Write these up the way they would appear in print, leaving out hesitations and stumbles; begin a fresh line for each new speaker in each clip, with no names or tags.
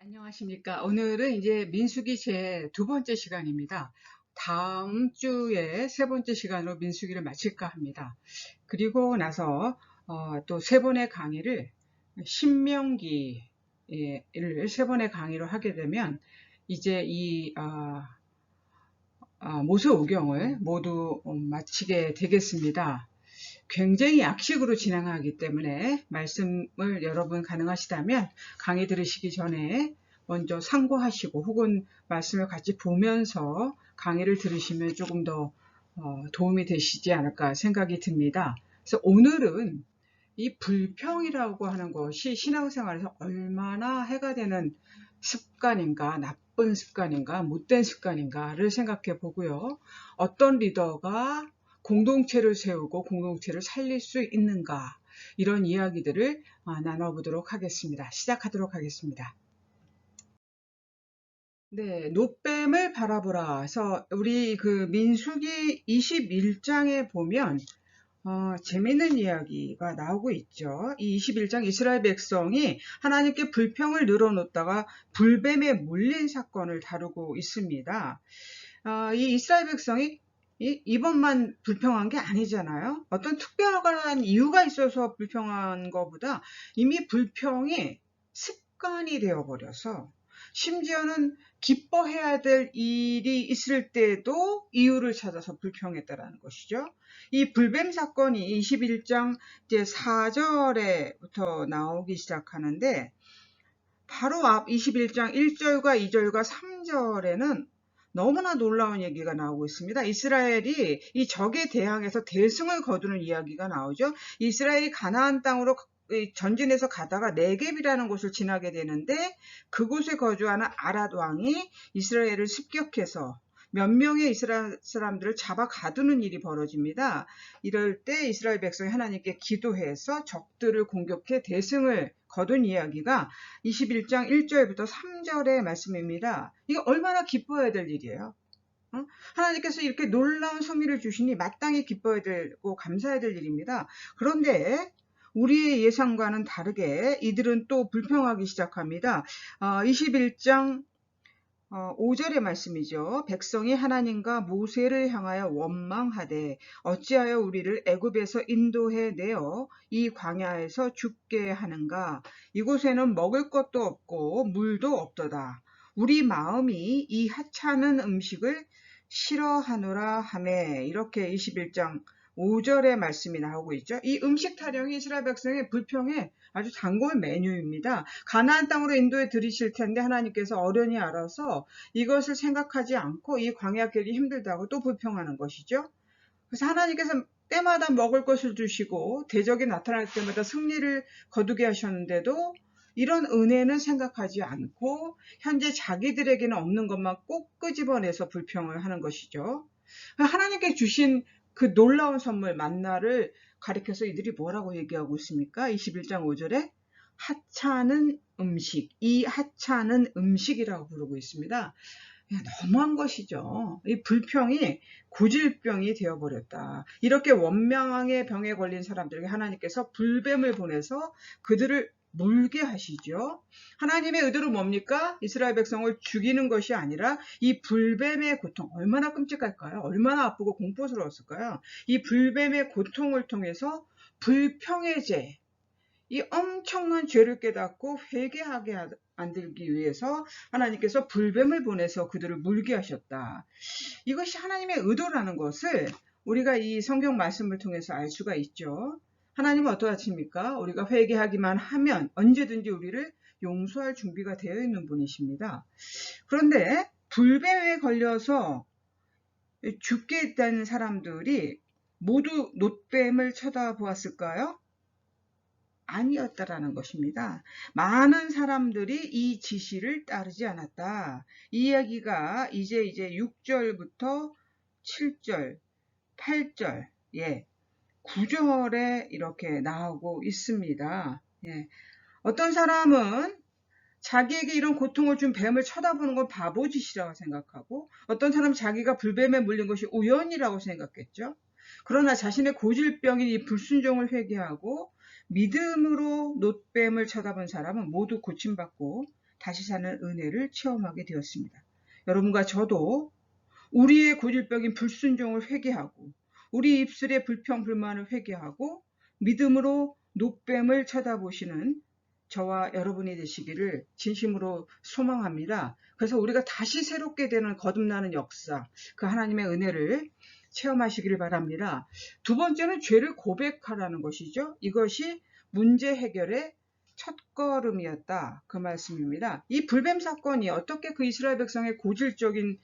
안녕하십니까. 오늘은 이제 민수기 제 두 번째 시간입니다. 다음 주에 세 번째 시간으로 민수기를 마칠까 합니다. 그리고 나서 또 세 번의 강의를 신명기를 세 번의 강의로 하게 되면 이제 이 모세오경을 모두 마치게 되겠습니다. 굉장히 약식으로 진행하기 때문에 말씀을 여러분 가능하시다면 강의 들으시기 전에 먼저 상고하시고 혹은 말씀을 같이 보면서 강의를 들으시면 조금 더 도움이 되시지 않을까 생각이 듭니다. 그래서 오늘은 이 불평이라고 하는 것이 신앙생활에서 얼마나 해가 되는 습관인가, 나쁜 습관인가, 못된 습관인가를 생각해 보고요. 어떤 리더가 공동체를 세우고 공동체를 살릴 수 있는가, 이런 이야기들을 나눠보도록 하겠습니다. 시작하도록 하겠습니다. 네, 노뱀을 바라보라. 그래서 우리 그 민수기 21장에 보면 재미있는 이야기가 나오고 있죠. 이 21장 이스라엘 백성이 하나님께 불평을 늘어놓다가 불뱀에 물린 사건을 다루고 있습니다. 이 이스라엘 백성이 이번만 불평한 게 아니잖아요. 어떤 특별한 이유가 있어서 불평한 것보다 이미 불평이 습관이 되어버려서 심지어는 기뻐해야 될 일이 있을 때도 이유를 찾아서 불평했다라는 것이죠. 이 불뱀 사건이 21장 이제 4절에부터 나오기 시작하는데 바로 앞 21장 1절과 2절과 3절에는 너무나 놀라운 얘기가 나오고 있습니다. 이스라엘이 이 적에 대항해서 대승을 거두는 이야기가 나오죠. 이스라엘이 가나안 땅으로 전진해서 가다가 네겝이라는 곳을 지나게 되는데 그곳에 거주하는 아랏 왕이 이스라엘을 습격해서 몇 명의 이스라엘 사람들을 잡아 가두는 일이 벌어집니다. 이럴 때 이스라엘 백성이 하나님께 기도해서 적들을 공격해 대승을 거둔 이야기가 21장 1절부터 3절의 말씀입니다. 이거 얼마나 기뻐해야 될 일이에요. 하나님께서 이렇게 놀라운 승리를 주시니 마땅히 기뻐해야 되고 감사해야 될 일입니다. 그런데 우리의 예상과는 다르게 이들은 또 불평하기 시작합니다. 21장 5절의 말씀이죠. 백성이 하나님과 모세를 향하여 원망하되 어찌하여 우리를 애굽에서 인도해 내어 이 광야에서 죽게 하는가. 이곳에는 먹을 것도 없고 물도 없도다. 우리 마음이 이 하찮은 음식을 싫어하노라 하매. 이렇게 21장 5절의 말씀이 나오고 있죠. 이 음식 타령이 이스라엘 백성의 불평의 아주 단골 메뉴입니다. 가나안 땅으로 인도해 들이실 텐데 하나님께서 어련히 알아서 이것을 생각하지 않고 이 광야길이 힘들다고 또 불평하는 것이죠. 그래서 하나님께서 때마다 먹을 것을 주시고 대적이 나타날 때마다 승리를 거두게 하셨는데도 이런 은혜는 생각하지 않고 현재 자기들에게는 없는 것만 꼭 끄집어내서 불평을 하는 것이죠. 하나님께 주신 그 놀라운 선물 만나를 가리켜서 이들이 뭐라고 얘기하고 있습니까? 21장 5절에 하찮은 음식, 이 하찮은 음식이라고 부르고 있습니다. 너무한 것이죠. 이 불평이 고질병이 되어버렸다. 이렇게 원망의 병에 걸린 사람들에게 하나님께서 불뱀을 보내서 그들을 물게 하시죠. 하나님의 의도는 뭡니까? 이스라엘 백성을 죽이는 것이 아니라 이 불뱀의 고통, 얼마나 끔찍할까요? 얼마나 아프고 공포스러웠을까요? 이 불뱀의 고통을 통해서 불평의 죄, 이 엄청난 죄를 깨닫고 회개하게 만들기 위해서 하나님께서 불뱀을 보내서 그들을 물게 하셨다. 이것이 하나님의 의도라는 것을 우리가 이 성경 말씀을 통해서 알 수가 있죠. 하나님은 어떠하십니까? 우리가 회개하기만 하면 언제든지 우리를 용서할 준비가 되어 있는 분이십니다. 그런데 불뱀에 걸려서 죽게 된 사람들이 모두 놋뱀을 쳐다보았을까요? 아니었다라는 것입니다. 많은 사람들이 이 지시를 따르지 않았다. 이 이야기가 이제 6절부터 7절, 8절, 9절에 이렇게 나오고 있습니다. 어떤 사람은 자기에게 이런 고통을 준 뱀을 쳐다보는 건 바보짓이라고 생각하고 어떤 사람은 자기가 불뱀에 물린 것이 우연이라고 생각했죠. 그러나 자신의 고질병인 이 불순종을 회개하고 믿음으로 놋뱀을 쳐다본 사람은 모두 고침받고 다시 사는 은혜를 체험하게 되었습니다. 여러분과 저도 우리의 고질병인 불순종을 회개하고 우리 입술의 불평불만을 회개하고 믿음으로 노뱀을 쳐다보시는 저와 여러분이 되시기를 진심으로 소망합니다. 그래서 우리가 다시 새롭게 되는 거듭나는 역사, 그 하나님의 은혜를 체험하시기를 바랍니다. 두 번째는 죄를 고백하라는 것이죠. 이것이 문제 해결의 첫걸음이었다, 그 말씀입니다. 이 불뱀 사건이 어떻게 그 이스라엘 백성의 고질적인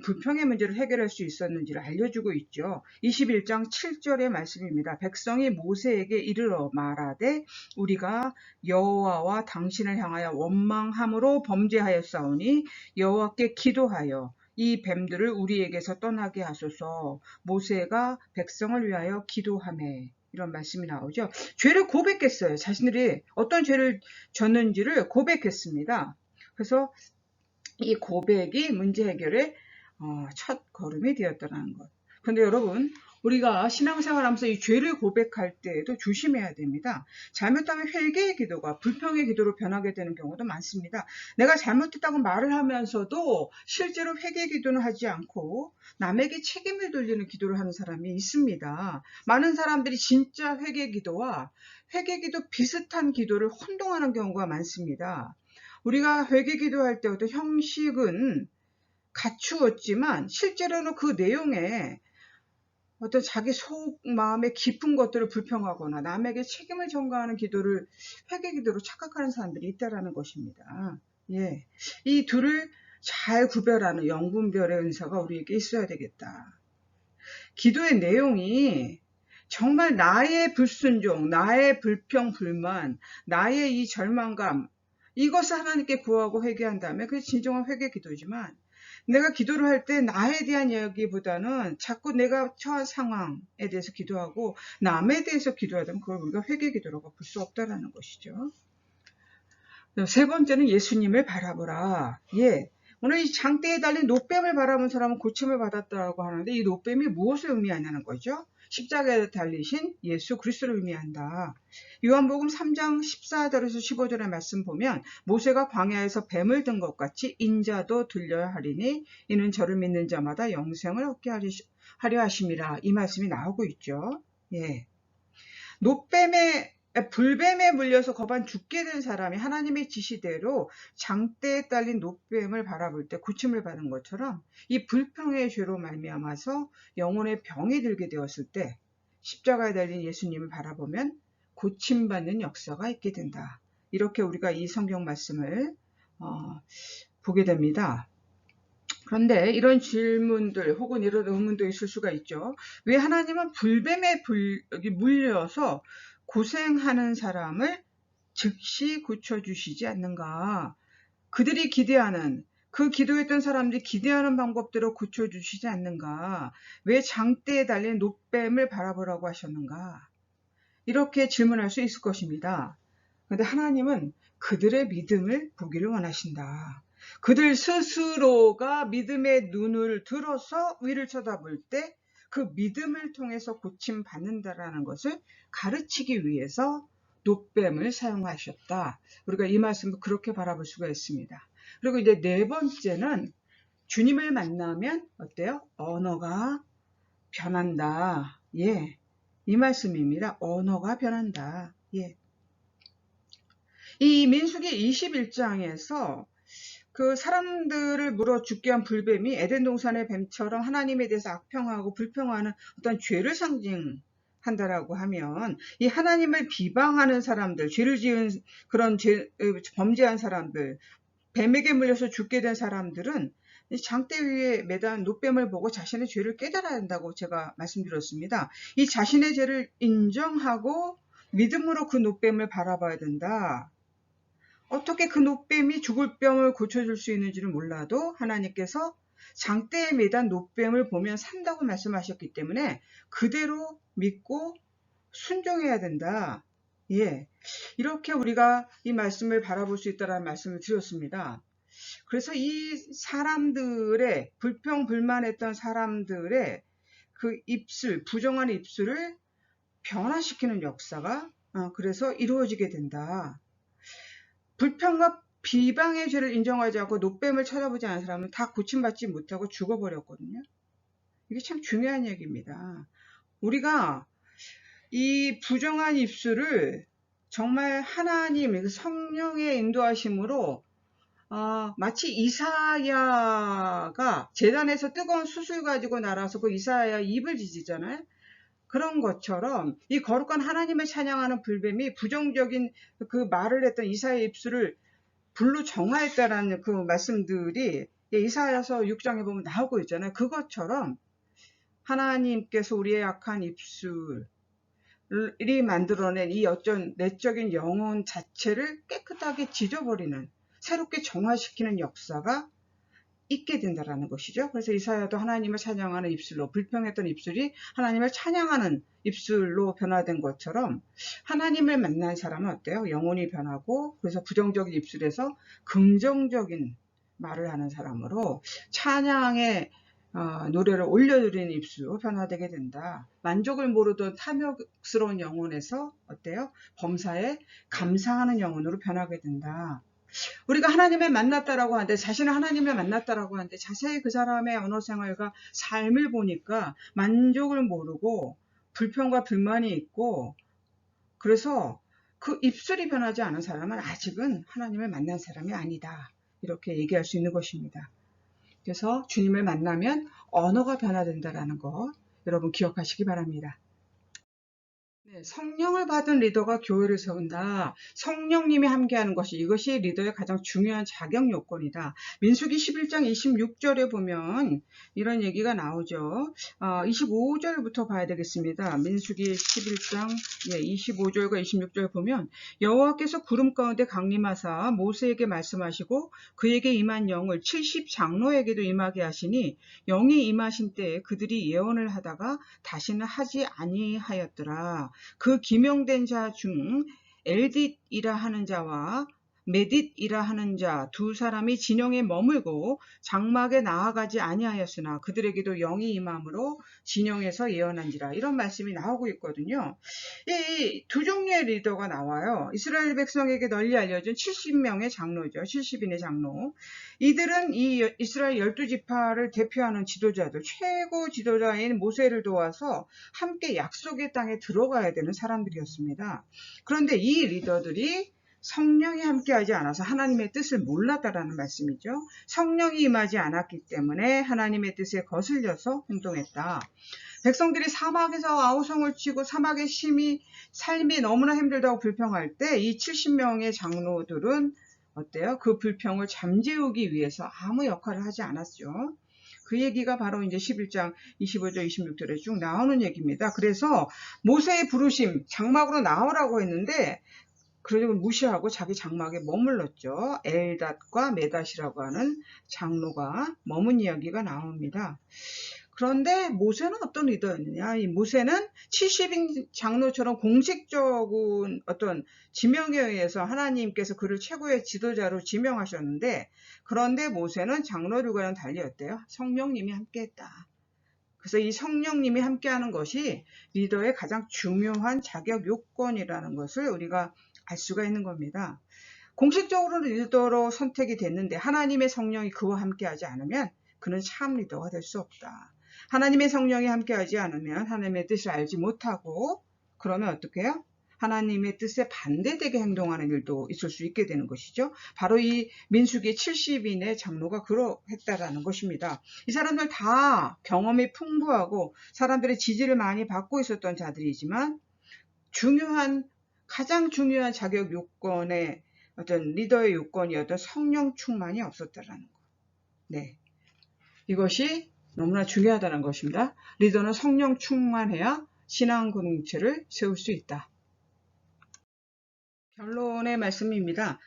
불평의 문제를 해결할 수 있었는지를 알려주고 있죠. 21장 7절의 말씀입니다. 백성이 모세에게 이르러 말하되 우리가 여호와와 당신을 향하여 원망함으로 범죄하였사오니 여호와께 기도하여 이 뱀들을 우리에게서 떠나게 하소서. 모세가 백성을 위하여 기도하매, 이런 말씀이 나오죠. 죄를 고백했어요. 자신들이 어떤 죄를 졌는지를 고백했습니다. 그래서 이 고백이 문제 해결의 첫 걸음이 되었다는 것. 그런데 여러분, 우리가 신앙생활하면서 이 죄를 고백할 때에도 조심해야 됩니다. 잘못하면 회개의 기도가 불평의 기도로 변하게 되는 경우도 많습니다. 내가 잘못했다고 말을 하면서도 실제로 회개 기도는 하지 않고 남에게 책임을 돌리는 기도를 하는 사람이 있습니다. 많은 사람들이 진짜 회개 기도와 회개 기도 비슷한 기도를 혼동하는 경우가 많습니다. 우리가 회개 기도할 때부터 형식은 갖추었지만 실제로는 그 내용에 어떤 자기 속 마음의 깊은 것들을 불평하거나 남에게 책임을 전가하는 기도를 회개 기도로 착각하는 사람들이 있다라는 것입니다. 예, 이 둘을 잘 구별하는 영분별의 은사가 우리에게 있어야 되겠다. 기도의 내용이 정말 나의 불순종, 나의 불평, 불만, 나의 이 절망감, 이것을 하나님께 구하고 회개한다면 그게 진정한 회개 기도지만, 내가 기도를 할 때 나에 대한 이야기보다는 자꾸 내가 처한 상황에 대해서 기도하고 남에 대해서 기도하다면 그걸 우리가 회개 기도라고 볼 수 없다라는 것이죠. 세 번째는 예수님을 바라보라. 예, 오늘 이 장대에 달린 노뱀을 바라본 사람은 고침을 받았다고 하는데 이 노뱀이 무엇을 의미하냐는 거죠. 십자가에 달리신 예수 그리스도를 의미한다. 요한복음 3장 14절에서 15절의 말씀 보면 모세가 광야에서 뱀을 든 것 같이 인자도 들려야 하리니 이는 저를 믿는 자마다 영생을 얻게 하려 하심이라, 이 말씀이 나오고 있죠. 예. 불뱀에 물려서 거반 죽게 된 사람이 하나님의 지시대로 장대에 딸린 노뱀을 바라볼 때 고침을 받은 것처럼 이 불평의 죄로 말미암아서 영혼의 병이 들게 되었을 때 십자가에 달린 예수님을 바라보면 고침받는 역사가 있게 된다. 이렇게 우리가 이 성경 말씀을 보게 됩니다. 그런데 이런 질문들 혹은 이런 의문도 있을 수가 있죠. 왜 하나님은 불뱀에 물려서 고생하는 사람을 즉시 고쳐주시지 않는가? 그들이 기대하는, 그 기도했던 사람들이 기대하는 방법대로 고쳐주시지 않는가? 왜 장대에 달린 노뱀을 바라보라고 하셨는가? 이렇게 질문할 수 있을 것입니다. 그런데 하나님은 그들의 믿음을 보기를 원하신다. 그들 스스로가 믿음의 눈을 들어서 위를 쳐다볼 때 그 믿음을 통해서 고침받는다라는 것을 가르치기 위해서 노뱀을 사용하셨다. 우리가 이 말씀을 그렇게 바라볼 수가 있습니다. 그리고 이제 네 번째는 주님을 만나면 어때요? 언어가 변한다. 예, 이 말씀입니다. 언어가 변한다. 예. 이 민수기 21장에서 그 사람들을 물어 죽게 한 불뱀이 에덴 동산의 뱀처럼 하나님에 대해서 악평하고 불평하는 어떤 죄를 상징한다라고 하면 이 하나님을 비방하는 사람들, 죄를 지은 그런 범죄한 사람들, 뱀에게 물려서 죽게 된 사람들은 장대 위에 매단 노뱀을 보고 자신의 죄를 깨달아야 한다고 제가 말씀드렸습니다. 이 자신의 죄를 인정하고 믿음으로 그 노뱀을 바라봐야 된다. 어떻게 그 노뱀이 죽을 병을 고쳐줄 수 있는지는 몰라도 하나님께서 장대에 매단 노뱀을 보면 산다고 말씀하셨기 때문에 그대로 믿고 순종해야 된다. 예, 이렇게 우리가 이 말씀을 바라볼 수 있다는 말씀을 드렸습니다. 그래서 이 사람들의 불평불만했던 사람들의 그 입술, 부정한 입술을 변화시키는 역사가 그래서 이루어지게 된다. 불평과 비방의 죄를 인정하지 않고 노뱀을 쳐다보지 않은 사람은 다 고침받지 못하고 죽어버렸거든요. 이게 참 중요한 얘기입니다. 우리가 이 부정한 입술을 정말 하나님 성령의 인도하심으로 마치 이사야가 제단에서 뜨거운 숯을 가지고 날아서 그 이사야 입을 지지잖아요. 그런 것처럼 이 거룩한 하나님을 찬양하는 불뱀이 부정적인 그 말을 했던 이사야의 입술을 불로 정화했다라는 그 말씀들이 이사야서 6장에 보면 나오고 있잖아요. 그것처럼 하나님께서 우리의 약한 입술이 만들어낸 이 어떤 내적인 영혼 자체를 깨끗하게 지져버리는, 새롭게 정화시키는 역사가 있게 된다라는 것이죠. 그래서 이사야도 하나님을 찬양하는 입술로, 불평했던 입술이 하나님을 찬양하는 입술로 변화된 것처럼 하나님을 만난 사람은 어때요? 영혼이 변하고, 그래서 부정적인 입술에서 긍정적인 말을 하는 사람으로 찬양의 노래를 올려드리는 입술로 변화되게 된다. 만족을 모르던 탐욕스러운 영혼에서 어때요? 범사에 감사하는 영혼으로 변하게 된다. 우리가 하나님을 만났다라고 하는데, 자신을 하나님을 만났다라고 하는데 자세히 그 사람의 언어 생활과 삶을 보니까 만족을 모르고 불평과 불만이 있고, 그래서 그 입술이 변하지 않은 사람은 아직은 하나님을 만난 사람이 아니다, 이렇게 얘기할 수 있는 것입니다. 그래서 주님을 만나면 언어가 변화된다라는 거 여러분 기억하시기 바랍니다. 네, 성령을 받은 리더가 교회를 세운다. 성령님이 함께하는 것이, 이것이 리더의 가장 중요한 자격 요건이다. 민수기 11장 26절에 보면 이런 얘기가 나오죠. 25절부터 봐야 되겠습니다. 민수기 11장 25절과 26절 보면, 여호와께서 구름 가운데 강림하사 모세에게 말씀하시고 그에게 임한 영을 70장로에게도 임하게 하시니, 영이 임하신 때에 그들이 예언을 하다가 다시는 하지 아니하였더라. 그 기명된 자 중 엘딧이라 하는 자와 메딧이라 하는 자 두 사람이 진영에 머물고 장막에 나아가지 아니하였으나 그들에게도 영이 임함으로 진영에서 예언한지라. 이런 말씀이 나오고 있거든요. 이 두 종류의 리더가 나와요. 이스라엘 백성에게 널리 알려진 70명의 장로죠. 70인의 장로. 이들은 이 이스라엘 12지파를 대표하는 지도자들, 최고 지도자인 모세를 도와서 함께 약속의 땅에 들어가야 되는 사람들이었습니다. 그런데 이 리더들이 성령이 함께하지 않아서 하나님의 뜻을 몰랐다라는 말씀이죠. 성령이 임하지 않았기 때문에 하나님의 뜻에 거슬려서 행동했다. 백성들이 사막에서 아우성을 치고 사막의 삶이 너무나 힘들다고 불평할 때 이 70명의 장로들은 어때요? 그 불평을 잠재우기 위해서 아무 역할을 하지 않았죠. 그 얘기가 바로 이제 11장 25절 26절에 쭉 나오는 얘기입니다. 그래서 모세의 부르심, 장막으로 나오라고 했는데 그걸 무시하고 자기 장막에 머물렀죠. 엘닷과 메닷이라고 하는 장로가 머문 이야기가 나옵니다. 그런데 모세는 어떤 리더였느냐? 이 모세는 70인 장로처럼 공식적인 어떤 지명에 의해서 하나님께서 그를 최고의 지도자로 지명하셨는데, 그런데 모세는 장로들과는 달리 어때요? 성령님이 함께했다. 그래서 이 성령님이 함께하는 것이 리더의 가장 중요한 자격 요건이라는 것을 우리가 알 수가 있는 겁니다. 공식적으로 리더로 선택이 됐는데 하나님의 성령이 그와 함께하지 않으면 그는 참 리더가 될 수 없다. 하나님의 성령이 함께하지 않으면 하나님의 뜻을 알지 못하고, 그러면 어떻게 해요? 하나님의 뜻에 반대되게 행동하는 일도 있을 수 있게 되는 것이죠. 바로 이 민수기 70인의 장로가 그러했다라는 것입니다. 이 사람들 다 경험이 풍부하고 사람들의 지지를 많이 받고 있었던 자들이지만 가장 중요한 자격 요건의 어떤 리더의 요건이었던 성령 충만이 없었다라는 것. 네, 이것이 너무나 중요하다는 것입니다. 리더는 성령 충만해야 신앙 공동체를 세울 수 있다. 결론의 말씀입니다.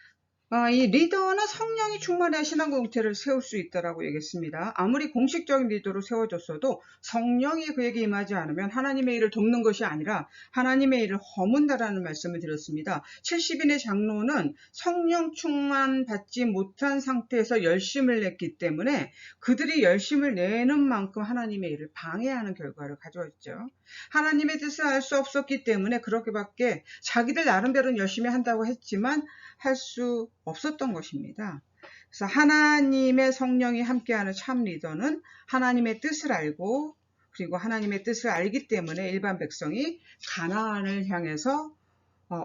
이 리더는 성령이 충만해야 신앙 공동체를 세울 수 있다라고 얘기했습니다. 아무리 공식적인 리더로 세워졌어도 성령이 그에게 임하지 않으면 하나님의 일을 돕는 것이 아니라 하나님의 일을 허문다라는 말씀을 드렸습니다. 70인의 장로는 성령 충만 받지 못한 상태에서 열심을 냈기 때문에 그들이 열심을 내는 만큼 하나님의 일을 방해하는 결과를 가져왔죠. 하나님의 뜻을 알 수 없었기 때문에 그렇게밖에 자기들 나름대로는 열심히 한다고 했지만 할 수 없었던 것입니다. 그래서 하나님의 성령이 함께하는 참 리더는 하나님의 뜻을 알고 그리고 하나님의 뜻을 알기 때문에 일반 백성이 가나안을 향해서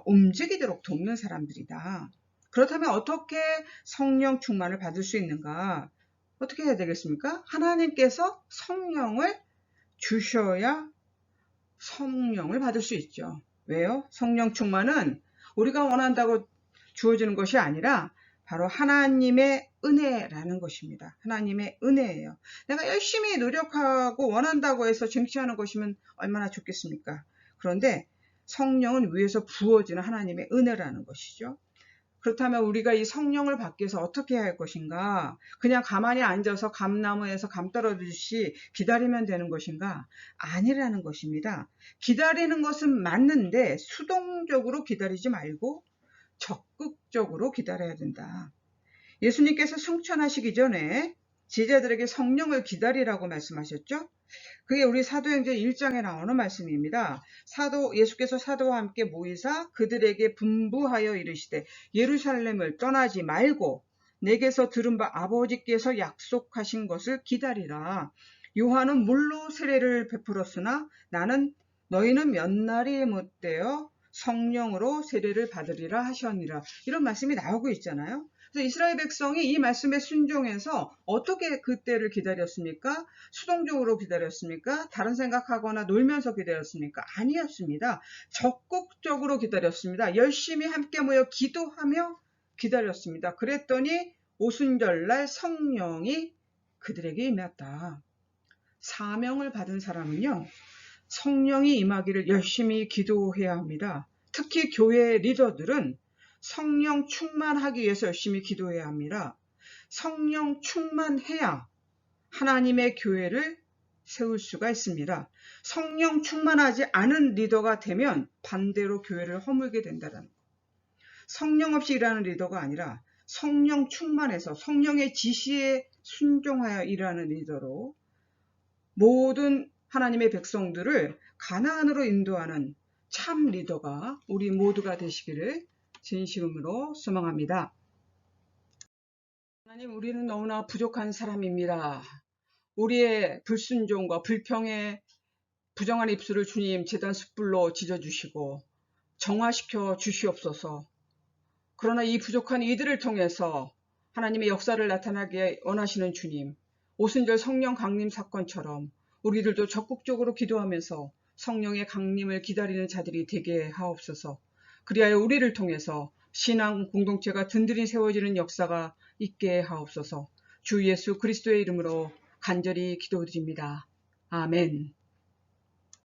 움직이도록 돕는 사람들이다. 그렇다면 어떻게 성령 충만을 받을 수 있는가? 어떻게 해야 되겠습니까? 하나님께서 성령을 주셔야 성령을 받을 수 있죠. 왜요? 성령 충만은 우리가 원한다고 주어지는 것이 아니라 바로 하나님의 은혜라는 것입니다. 하나님의 은혜예요. 내가 열심히 노력하고 원한다고 해서 쟁취하는 것이면 얼마나 좋겠습니까? 그런데 성령은 위에서 부어지는 하나님의 은혜라는 것이죠. 그렇다면 우리가 이 성령을 받기 위해서 어떻게 해야 할 것인가? 그냥 가만히 앉아서 감나무에서 감 떨어지듯이 기다리면 되는 것인가? 아니라는 것입니다. 기다리는 것은 맞는데 수동적으로 기다리지 말고 적극적으로 기다려야 된다. 예수님께서 승천하시기 전에 제자들에게 성령을 기다리라고 말씀하셨죠? 그게 우리 사도행전 1장에 나오는 말씀입니다. 예수께서 사도와 함께 모이사 그들에게 분부하여 이르시되 예루살렘을 떠나지 말고 내게서 들은 바 아버지께서 약속하신 것을 기다리라. 요한은 물로 세례를 베풀었으나 나는 너희는 몇 날이 못되어 성령으로 세례를 받으리라 하셨니라. 이런 말씀이 나오고 있잖아요. 그래서 이스라엘 백성이 이 말씀에 순종해서 어떻게 그때를 기다렸습니까? 수동적으로 기다렸습니까? 다른 생각하거나 놀면서 기다렸습니까? 아니었습니다. 적극적으로 기다렸습니다. 열심히 함께 모여 기도하며 기다렸습니다. 그랬더니 오순절날 성령이 그들에게 임했다. 사명을 받은 사람은요, 성령이 임하기를 열심히 기도해야 합니다. 특히 교회 리더들은 성령 충만하기 위해서 열심히 기도해야 합니다. 성령 충만해야 하나님의 교회를 세울 수가 있습니다. 성령 충만하지 않은 리더가 되면 반대로 교회를 허물게 된다는 것. 성령 없이 일하는 리더가 아니라 성령 충만해서 성령의 지시에 순종하여 일하는 리더로 모든 하나님의 백성들을 가나안으로 인도하는 참 리더가 우리 모두가 되시기를 진심으로 소망합니다. 하나님, 우리는 너무나 부족한 사람입니다. 우리의 불순종과 불평에 부정한 입술을 주님 제단 숯불로 지져주시고 정화시켜 주시옵소서. 그러나 이 부족한 이들을 통해서 하나님의 역사를 나타나게 원하시는 주님, 오순절 성령 강림 사건처럼 우리들도 적극적으로 기도하면서 성령의 강림을 기다리는 자들이 되게 하옵소서. 그리하여 우리를 통해서 신앙 공동체가 든든히 세워지는 역사가 있게 하옵소서. 주 예수 그리스도의 이름으로 간절히 기도드립니다. 아멘.